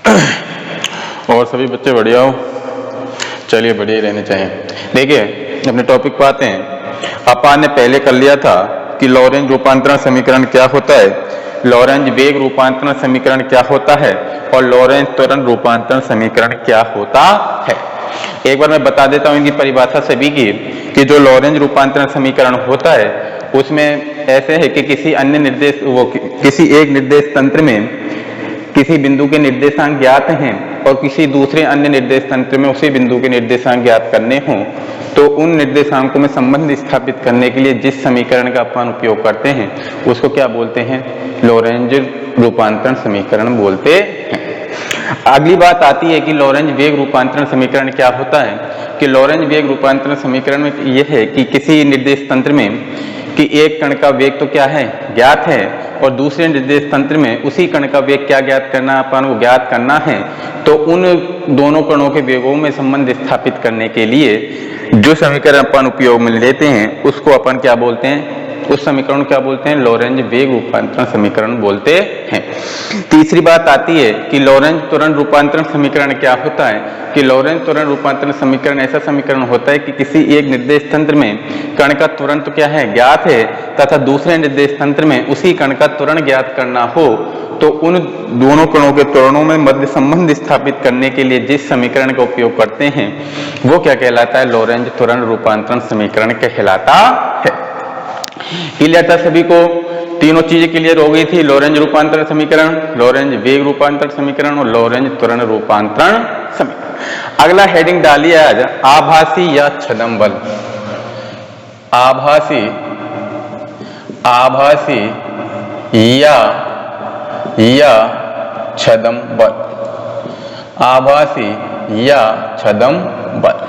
और सभी बच्चे बढ़िया हो? चलिए बढ़िया रहने चाहिए। देखिए अपने टॉपिक पर आते हैं। अपन ने पहले कर लिया था कि लॉरेंज रूपांतरण समीकरण क्या होता है, लॉरेंज वेग रूपांतरण समीकरण क्या होता है और लॉरेंज त्वरण रूपांतरण समीकरण क्या होता है। एक बार मैं बता देता हूं इनकी परिभाषा सभी की कि जो लॉरेंज रूपांतरण समीकरण होता है उसमें ऐसे है कि किसी एक निर्देश तंत्र में किसी बिंदु के निर्देशांक ज्ञात हैं और किसी दूसरे अन्य निर्देश तंत्र में उसी बिंदु के निर्देशांक ज्ञात करने हों तो उन निर्देशांकों में संबंध स्थापित करने के लिए जिस समीकरण का अपन उपयोग करते हैं उसको क्या बोलते हैं, लॉरेंज रूपांतरण समीकरण बोलते हैं। अगली बात आती है कि लॉरेंज वेग रूपांतरण समीकरण क्या होता है। कि लॉरेंज वेग रूपांतरण समीकरण में यह है कि किसी निर्देश तंत्र में कि एक कण का वेग तो क्या है, ज्ञात है, और दूसरे निर्देश तंत्र में उसी कण का वेग क्या ज्ञात करना, अपन को ज्ञात करना है। तो उन दोनों कणों के वेगों में संबंध स्थापित करने के लिए जो समीकरण अपन उपयोग में लेते हैं उसको अपन क्या बोलते हैं, उस समीकरण क्या बोलते हैं, लॉरेंज वेग रूपांतरण समीकरण बोलते हैं। तीसरी बात आती है कि लॉरेंज त्वरण रूपांतरण समीकरण क्या होता है। कि लॉरेंज त्वरण रूपांतरण समीकरण ऐसा समीकरण होता है कि किसी एक निर्देश तंत्र में कण का त्वरण तो क्या है, ज्ञात है, तथा दूसरे निर्देश तंत्र में उसी कण का त्वरण ज्ञात करना हो तो उन दोनों कणों के त्वरणों में मध्य संबंध स्थापित करने के लिए जिस समीकरण का उपयोग करते हैं वो क्या कहलाता है, लॉरेंज त्वरण रूपांतरण समीकरण कहलाता है। क्लियर था सभी को? तीनों चीजें क्लियर हो गई थी, लॉरेंज रूपांतरण समीकरण, लॉरेंज वेग रूपांतरण समीकरण और लॉरेंज त्वरण रूपांतरण समीकरण। अगला हेडिंग डालिए आज, आभासी या छद्म बल। आभासी या छद्म बल, आभासी या छद्म बल।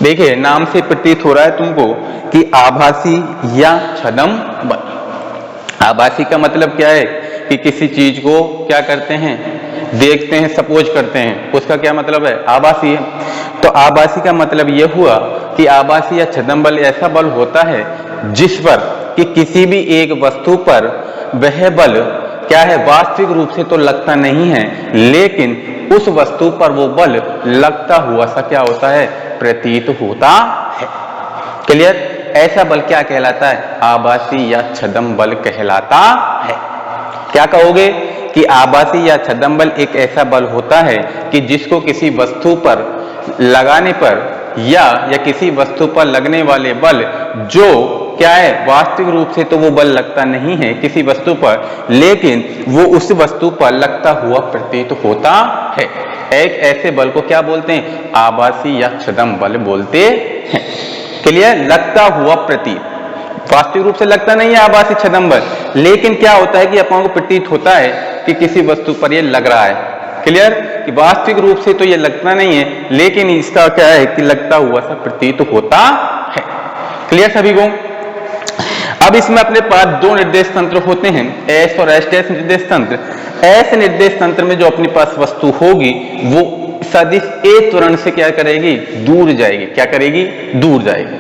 देखिए नाम से प्रतीत हो रहा है तुमको कि आभासी या छद्म बल। आभासी का मतलब क्या है कि किसी चीज को क्या करते हैं, देखते हैं, सपोज करते हैं, उसका क्या मतलब है, आभासी है। तो आभासी का मतलब यह हुआ कि आभासी या छद्म बल ऐसा बल होता है जिस पर कि किसी भी एक वस्तु पर वह बल क्या है, वास्तविक रूप से तो लगता नहीं है लेकिन उस वस्तु पर वो बल लगता हुआ सा क्या होता है, प्रतीत होता है। क्लियर? ऐसा बल क्या कहलाता है, आभासी या छद्म बल कहलाता है। क्या कहोगे कि आभासी या छद्म बल एक ऐसा बल होता है कि जिसको किसी वस्तु पर लगाने पर या किसी वस्तु पर लगने वाले बल जो क्या है, वास्तविक रूप से तो वो बल लगता नहीं है किसी वस्तु पर लेकिन वो उस वस्तु पर लगता हुआ प्रतीत होता है। एक ऐसे बल को क्या बोलते हैं, आभासी या छद्म बल बोलते हैं। क्लियर? लगता हुआ प्रतीत, वास्तविक रूप से लगता नहीं है आभासी छद्म बल, लेकिन क्या होता है कि अपन को प्रतीत होता है कि किसी वस्तु पर ये लग रहा है। क्लियर? कि वास्तविक रूप से तो ये लगता नहीं है लेकिन इसका क्या है कि लगता हुआ सा प्रतीत होता है। क्लियर सभी को? अब इसमें अपने पास दो निर्देश तंत्र होते हैं, एस और एस डैश निर्देश तंत्र। एस निर्देश तंत्र में जो अपने पास वस्तु होगी वो सदिश ए त्वरण से क्या करेगी, दूर जाएगी। क्या करेगी, दूर जाएगी।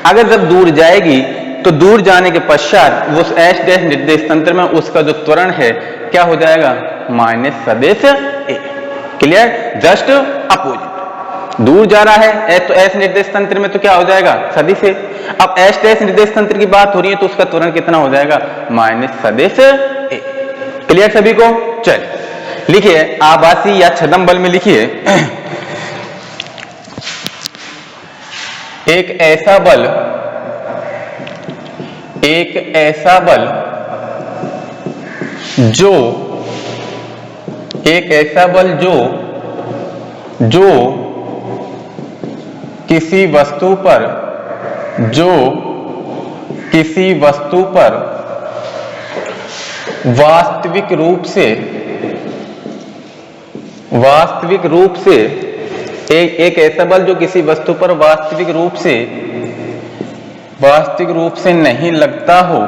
अगर जब दूर जाएगी तो दूर जाने के पश्चात वो एस डैश निर्देश तंत्र में उसका जो त्वरण है क्या हो जाएगा, माइनस सदिश ए। क्लियर? जस्ट अपोजिट, दूर जा रहा है तो एस निर्देश तंत्र में तो क्या हो जाएगा, सदिश ए। अब एस डैश निर्देश तंत्र की बात हो रही है तो उसका त्वरण कितना हो जाएगा, माइनस सदिश ए। क्लियर सभी को? चलिए लिखिए, आभासी या छद्म बल में लिखिए, एक ऐसा बल जो किसी वस्तु पर वास्तविक रूप से एक ऐसा बल जो किसी वस्तु पर वास्तविक रूप से नहीं लगता हो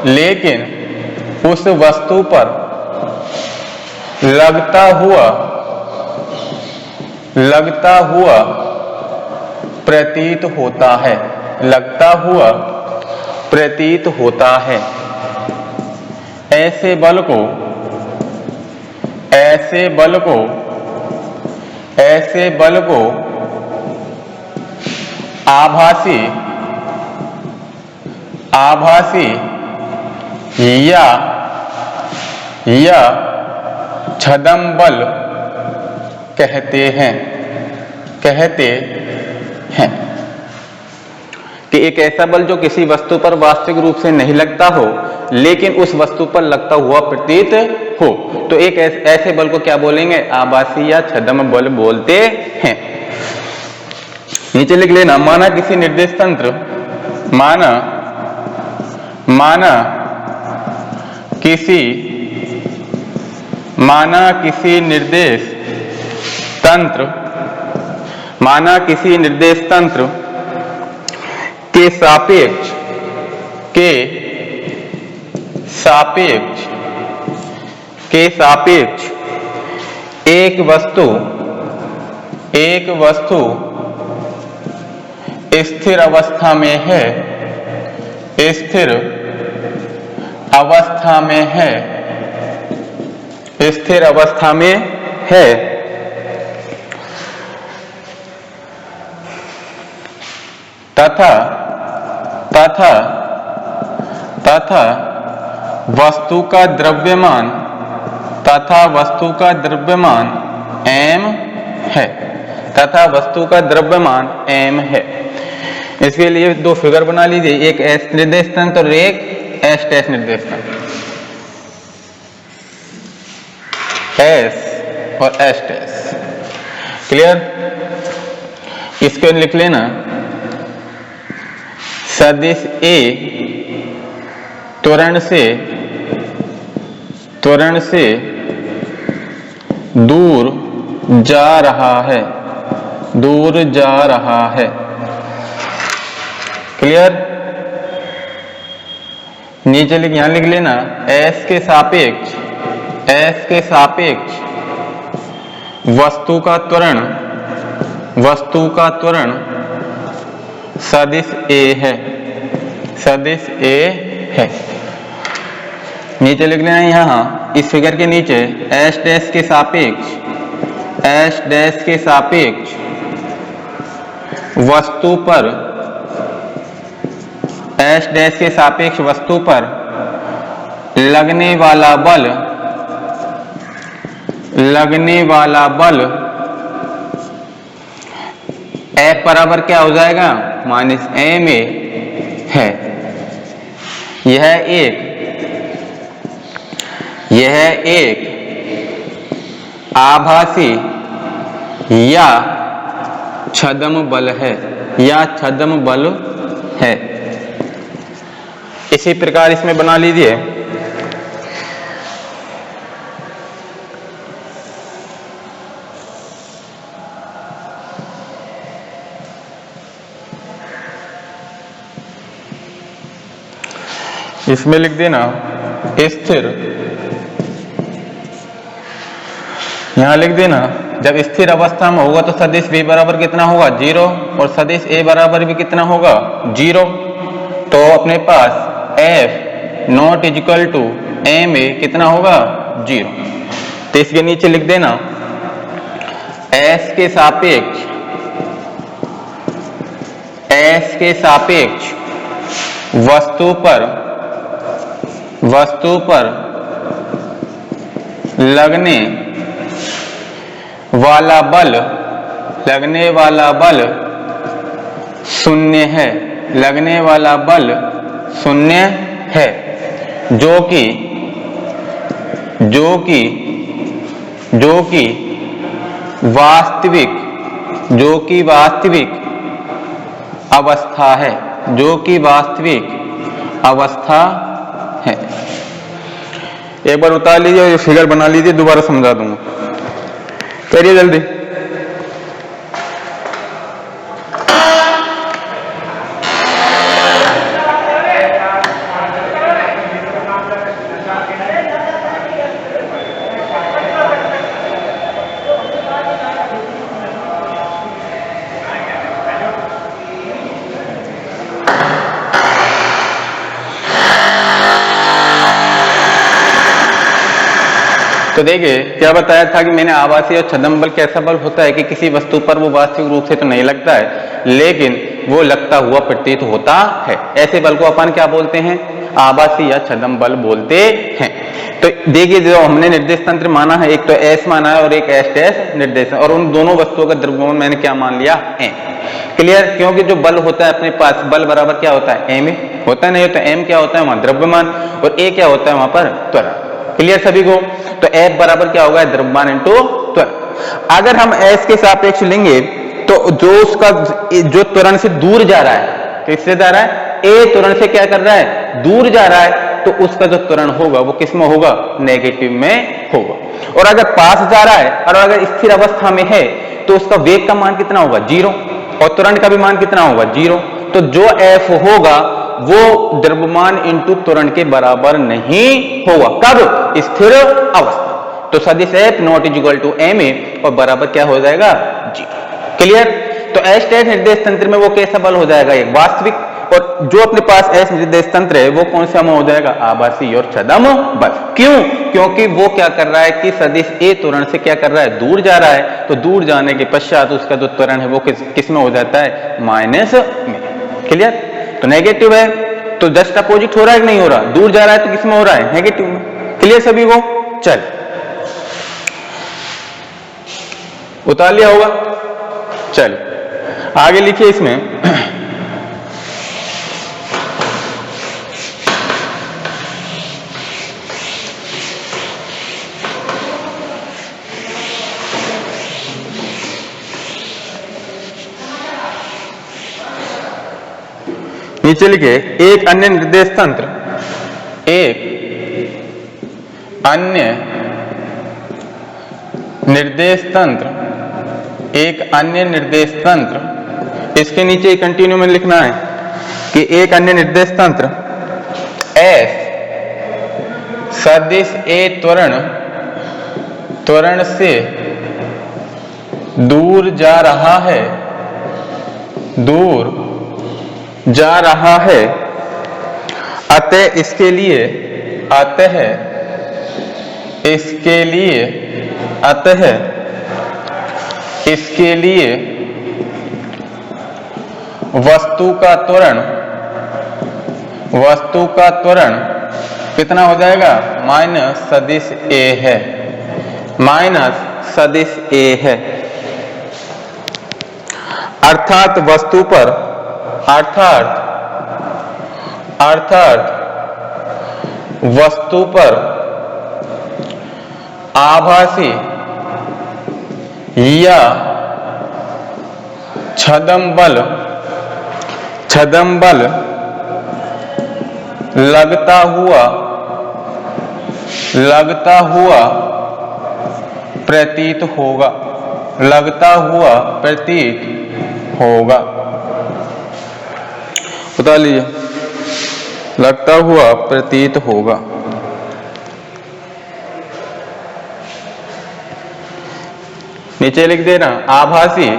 लेकिन उस वस्तु पर लगता हुआ प्रतीत होता है, लगता हुआ प्रतीत होता है। ऐसे बल को आभासी या छद्म बल कहते हैं कि एक ऐसा बल जो किसी वस्तु पर वास्तविक रूप से नहीं लगता हो लेकिन उस वस्तु पर लगता हुआ प्रतीत हो, तो एक ऐसे बल को क्या बोलेंगे? आभासी या छद्म बल बोलते हैं। नीचे लिख लेना, माना किसी निर्देश तंत्र, माना किसी निर्देश तंत्र के सापेक्ष एक वस्तु स्थिर अवस्था में है तथा वस्तु का द्रव्यमान m है। इसके लिए दो फिगर बना लीजिए, एक एस निर्देश तंत्र और एक एस टेस्ट निर्देश तंत्र, एस और एस टेस्ट। क्लियर? इसको लिख लेना, सदिश ए त्वरण से दूर जा रहा है। क्लियर? नीचे यहां लिख लेना, एस के सापेक्ष वस्तु का त्वरण सदिश ए है। नीचे लिख लेना यहां इस फिगर के नीचे एस डैश के सापेक्ष वस्तु पर लगने वाला बल F बराबर क्या हो जाएगा? -ma है। यह एक आभासी या छद्म बल है। इसी प्रकार इसमें बना लीजिए, इसमें लिख देना स्थिर, यहां लिख देना जब स्थिर अवस्था में होगा तो सदिश b बराबर कितना होगा? 0 और सदिश a बराबर भी कितना होगा? 0। तो अपने पास f naught equal to ma कितना होगा? 0। तो इसके नीचे लिख देना s के सापेक्ष वस्तु पर लगने वाला बल शून्य है, जो कि वास्तविक अवस्था है। एक बार उतार लीजिए और ये फिगर बना लीजिए, दोबारा समझा दूंगा, करिए जल्दी। तो देखिए क्या बताया था कि मैंने आभासी और छद्म बल कैसा बल होता है कि किसी वस्तु पर वो वास्तविक रूप से तो नहीं लगता है लेकिन वो लगता हुआ प्रतीत होता है। ऐसे बल को अपन क्या बोलते हैं? आभासी या छद्म बल बोलते हैं। तो देखिए जो हमने निर्देश तंत्र माना है, एक तो एस माना है और एक एस डैश निर्देश, और उन दोनों वस्तुओं का द्रव्यमान मैंने क्या मान लिया? एम। क्लियर? क्योंकि जो बल होता है अपने पास, बल बराबर क्या होता है? एम होता है, नहीं होता? एम क्या होता है वहां? द्रव्यमान, और ए क्या होता है वहां पर? त्वरण। क्लियर सभी को? तो एफ बराबर क्या होगा? द्रव्यमान इंटू त्वरण। अगर हम एस के सापेक्ष लेंगे तो जो उसका जो त्वरण से दूर जा रहा है, किससे जा रहा है? ए त्वरण से क्या कर रहा है? दूर जा रहा है, तो उसका जो त्वरण होगा वो किस में होगा? नेगेटिव में होगा। और अगर पास जा रहा है और अगर स्थिर अवस्था में है तो उसका वेग का मान कितना होगा? 0, और त्वरण का भी मान कितना होगा? 0। तो जो एफ होगा वो द्रव्यमान इंटू त्वरण के बराबर नहीं होगा। कब? स्थिर अवस्था। तो सदिश F naught is equal to M A, और बराबर क्या हो जाएगा? 0। क्लियर? तो एस डैश निर्देश तंत्र में वो कैसा बल हो जाएगा? एक वास्तविक, और जो अपने पास एस निर्देश तंत्र है वो कौन सा हो जाएगा? आभासी और छद्म बल। क्यों? क्योंकि वो क्या कर रहा है कि सदिश ए त्वरण से क्या कर रहा है? दूर जा रहा है, तो दूर जाने के पश्चात उसका जो त्वरण है वो किस में हो जाता है? माइनस में। क्लियर? तो नेगेटिव है, तो जस्ट अपोजिट हो रहा है कि नहीं हो रहा? दूर जा रहा है तो किस में हो रहा है? नेगेटिव में। क्लियर सभी को? चल उतार लिया होगा। चल आगे लिखिए इसमें नीचे लिखे एक अन्य निर्देश तंत्र, एक अन्य निर्देश तंत्र, एक अन्य निर्देश तंत्र। इसके नीचे कंटिन्यू में लिखना है कि एक अन्य निर्देश तंत्र एस सदिश ए त्वरण से दूर जा रहा है, दूर जा रहा है, अतः इसके लिए वस्तु का त्वरण कितना हो जाएगा? माइनस सदिश ए है, माइनस सदिश ए है। अर्थात वस्तु पर वस्तु पर आभासी या छद्म बल लगता हुआ प्रतीत होगा। बता लीजिए, लगता हुआ प्रतीत होगा। नीचे लिख देना आभासी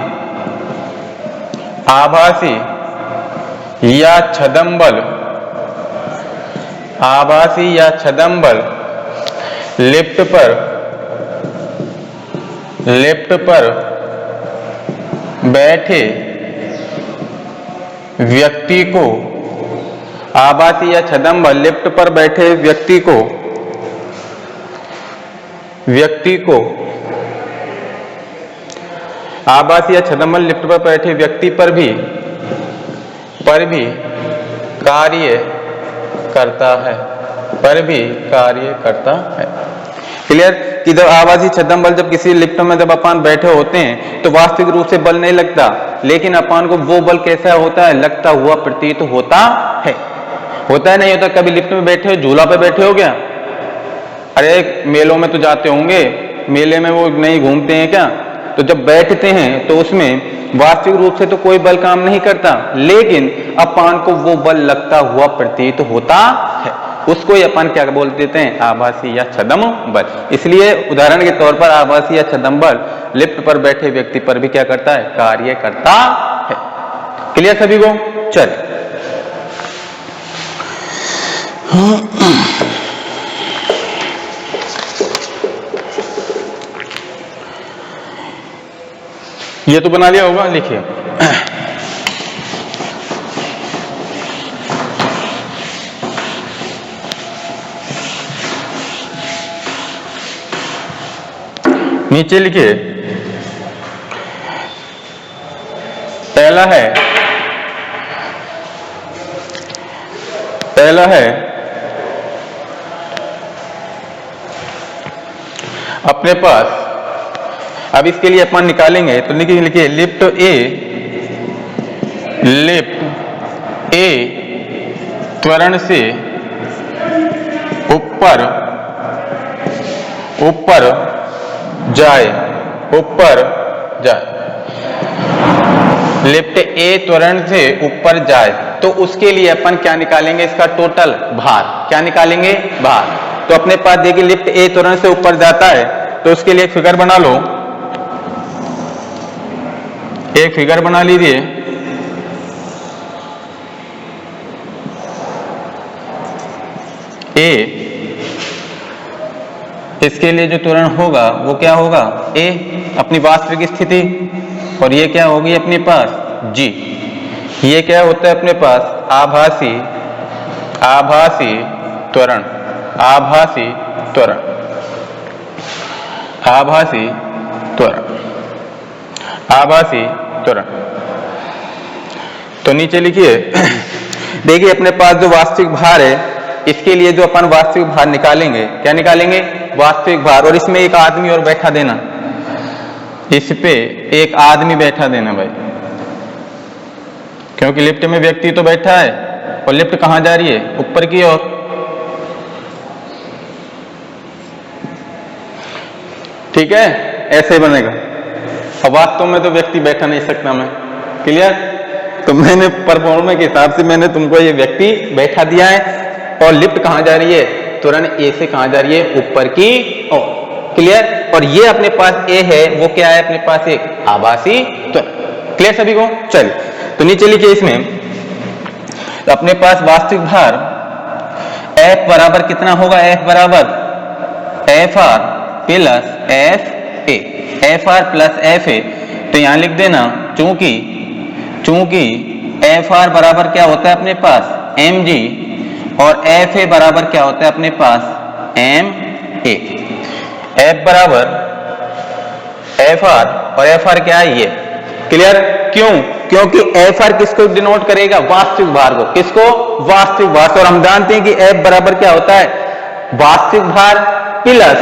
या छद्म बल लिफ्ट पर बैठे व्यक्ति को, आभासी या छद्म बल लिफ्ट पर बैठे व्यक्ति को आभासी या छद्म बल लिफ्ट पर बैठे व्यक्ति पर भी कार्य करता है। क्लियर? कि जब आभासी छद्म बल जब किसी लिफ्ट में जब अपन बैठे होते हैं तो वास्तविक रूप से बल नहीं लगता, लेकिन अपन को वो बल कैसा होता है? लगता हुआ प्रतीत होता है। होता है नहीं होता? कभी लिफ्ट में बैठे हो, झूला पे बैठे हो क्या? अरे मेलों में तो जाते होंगे, मेले में वो नहीं घूमते हैं क्या? तो जब बैठते हैं तो उसमें वास्तविक रूप से तो कोई बल काम नहीं करता, लेकिन अपन को वो बल लगता हुआ प्रतीत होता है। उसको ही अपन क्या बोल देते हैं? आभासी या छद्म बल। इसलिए उदाहरण के तौर पर आभासी या छद्म बल लिफ्ट पर बैठे व्यक्ति पर भी क्या करता है? कार्य करता है। क्लियर सभी को? चल ये तो बना लिया होगा, लिखिए। नीचे लिखिए, पहला है अपने पास, अब इसके लिए अपन निकालेंगे तो लिखिए लिफ्ट ए त्वरण से ऊपर जाए, लिफ्ट ए त्वरण से ऊपर जाए तो उसके लिए अपन क्या निकालेंगे, इसका टोटल भार। क्या निकालेंगे, भार। तो अपने पास देखिए लिफ्ट ए त्वरण से ऊपर जाता है तो उसके लिए एक फिगर बना लो, एक फिगर बना लीजिए। ए, इसके लिए जो त्वरण होगा वो क्या होगा, ए अपनी वास्तविक स्थिति, और ये क्या होगी अपने पास, जी। ये क्या होता है अपने पास, आभासी त्वरण, आभासी त्वरण। तो नीचे लिखिए, देखिए अपने पास जो वास्तविक भार है, इसके लिए जो अपन वास्तविक भार निकालेंगे, क्या निकालेंगे, वास्तविक भार। और इसमें एक आदमी और बैठा देना, इस पे एक आदमी बैठा देना भाई, क्योंकि लिफ्ट में व्यक्ति तो बैठा है और लिफ्ट कहां जा रही है, ऊपर की ओर। ठीक है, ऐसे बनेगा। अब वास्तव में तो व्यक्ति बैठा नहीं सकता मैं, क्लियर। तो मैंने परफॉर्मा के हिसाब से मैंने तुमको ये व्यक्ति बैठा दिया है, और लिफ्ट कहां जा रही है, त्वरण ए से कहां जा रही है, ऊपर की ओर, क्लियर। और ये अपने पास ए है, वो क्या है अपने पास, एक आभासी त्वरण। क्लियर सभी को, चलिए। तो नीचे लिखिए इसमें अपने पास वास्तविक भार F बराबर कितना होगा, F बराबर FR plus FA, FR plus FA। तो यहां लिख देना, चूंकि FR बराबर क्या होता है अपने पास, mg, और FA बराबर क्या होता है अपने पास, ma। F बराबर FR और FR क्या है, ये, क्लियर। क्यों, क्योंकि FR किसको डिनोट करेगा, वास्तविक भार को। किसको, वास्तविक भार। और हम जानते हैं कि F बराबर क्या होता है, वास्तविक भार प्लस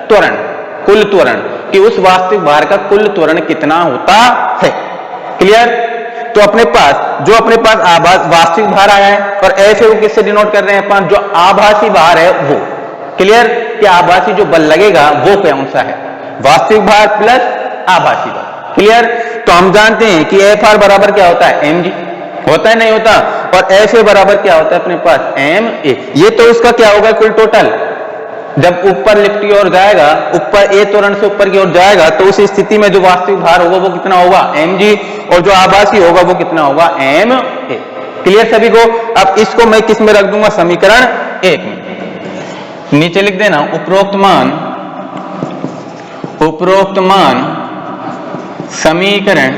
त्वरण, कुल त्वरण, कि उस वास्तविक भार का कुल त्वरण कितना होता है, क्लियर। तो अपने पास जो अपने पास वास्तविक भार आया है, और ऐसे वो किससे डिनोट कर रहे हैं अपन, जो आभासी भार है वो, क्लियर। कि आभासी जो बल लगेगा वो कौन सा है, वास्तविक भार प्लस आभासी भार, क्लियर। तो हम जानते हैं कि FR बराबर क्या होता है, mg, होता है नहीं होता, और FA बराबर क्या होता है अपने पास, ma। ये तो इसका क्या होगा, कुल टोटल। जब ऊपर लिफ्ट की ओर जाएगा, ऊपर ए त्वरण से ऊपर की ओर जाएगा, तो उस स्थिति में जो वास्तविक भार होगा वो कितना होगा, mg, और जो आभासी होगा वो कितना होगा, ma। क्लियर सभी को। अब इसको मैं किस में रख दूंगा, समीकरण 1 में। नीचे लिख देना, उपरोक्त मान समीकरण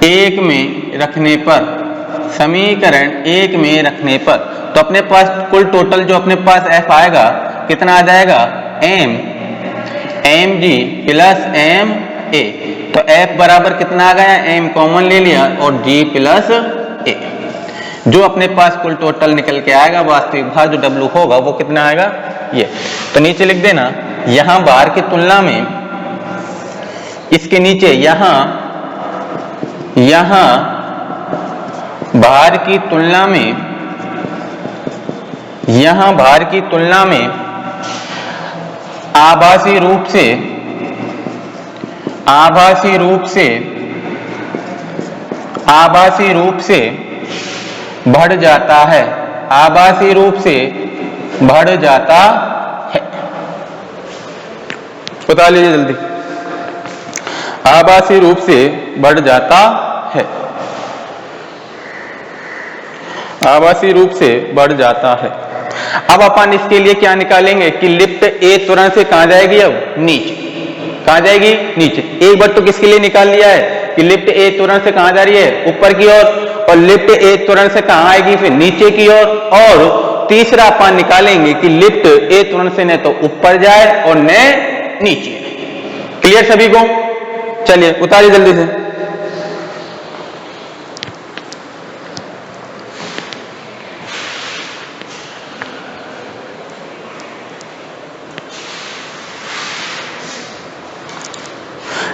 1 में रखने पर, समीकरण 1 में रखने पर, तो अपने पास कुल टोटल जो अपने पास F आएगा कितना आ जाएगा, mg प्लस ma। तो F बराबर कितना आ गया, m कॉमन ले लिया, और g प्लस a। जो अपने पास कुल टोटल निकल के आएगा, वास्तविक भार जो W होगा वो कितना आएगा, ये। तो नीचे लिख देना, यहां भार की तुलना में, इसके नीचे यहां भार की तुलना में आभासी रूप से बढ़ जाता है, आभासी रूप से बढ़ जाता है। बता लीजिए जल्दी, आभासी रूप से बढ़ जाता है, आभासी रूप से बढ़ जाता है। अब अपन इसके लिए क्या निकालेंगे कि लिफ्ट ए त्वरण से कहां जाएगी, अब नीचे, कहां जाएगी? नीचे। एक बार तो किसके लिए निकाल लिया है कि लिफ्ट ए तुरंत से कहां जा रही है? ऊपर की ओर, और लिफ्ट ए तुरंत से कहां आएगी? फिर नीचे की ओर। और तीसरा अपन निकालेंगे कि लिफ्ट ए तुरंत से न तो ऊपर जाए और न नीचे। क्लियर सभी को? चलिए उतारिए जल्दी से।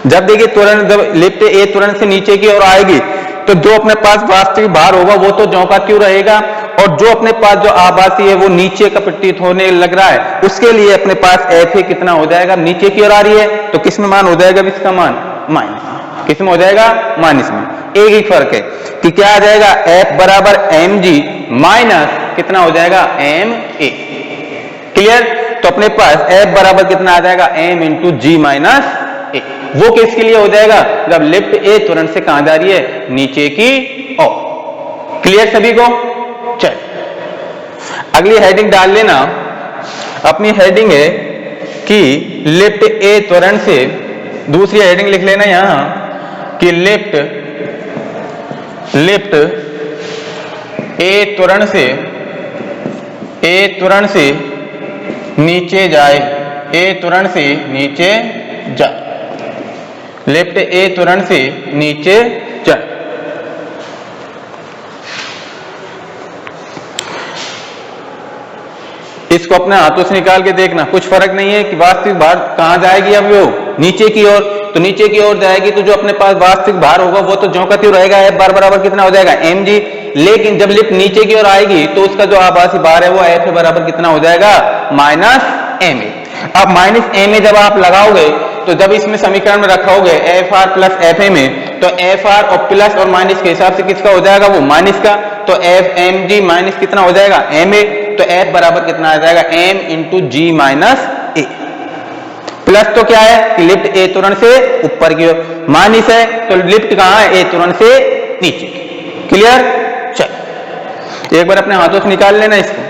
जब देखिए तुरंत, जब लिफ्ट ए तुरंत से नीचे की ओर आएगी तो जो अपने पास वास्तविक भार होगा वो तो ज्यों का त्यों रहेगा, और जो अपने पास जो आभासी है वो नीचे का प्रतीत होने लग रहा है, उसके लिए अपने पास एफ ए कितना हो जाएगा? नीचे की ओर आ रही है तो किस में मान हो जाएगा? इसका मान माइनस। किस में हो जाएगा? माइनस में। एक ही फर्क है कि क्या आ जाएगा? एफ बराबर एम जी माइनस कितना हो जाएगा? M A. क्लियर? तो अपने पास एफ बराबर कितना आ जाएगा? M into G minus A. वो किसके लिए हो जाएगा? जब लिफ्ट ए तुरंत से कहां जा रही है? नीचे की ओर। क्लियर सभी को? चल अगली हेडिंग डाल लेना। अपनी हेडिंग है कि लिफ्ट ए तुरंत से, दूसरी हेडिंग लिख लेना यहां कि लिफ्ट ए तुरंत से नीचे जाए। ए तुरंत से नीचे जाए। लिफ्ट ए तुरंत से नीचे जाए। इसको अपने हाथों से निकाल के देखना, कुछ फर्क नहीं है कि वास्तविक भार कहां जाएगी। अब वो नीचे की ओर, तो नीचे की ओर जाएगी तो जो अपने पास वास्तविक भार होगा वो तो ज्यों का त्यों रहेगा। एफ बार बराबर कितना हो जाएगा? M G. लेकिन जब लिफ्ट नीचे की ओर आएगी तो उसका जो आभासी भार है वो एफ ए बराबर कितना हो जाएगा? Minus M A. अब माइनस एम ए जब आप लगाओगे तो जब इसमें समीकरण में रखोगे F R plus F A में, तो एफ आर और प्लस और माइनस के हिसाब से किसका हो जाएगा? वो माइनस का। तो एफ एम जी माइनस कितना हो जाएगा? M A. तो एफ बराबर कितना आ जाएगा? M into G minus A. Plus तो क्या है कि लिफ्ट ए तुरंत से ऊपर की ओर, माइनस है तो लिफ्ट कहां है? ए तुरंत से नीचे। क्लियर? चल एक बार अपने हाथों से निकाल लेना इसको।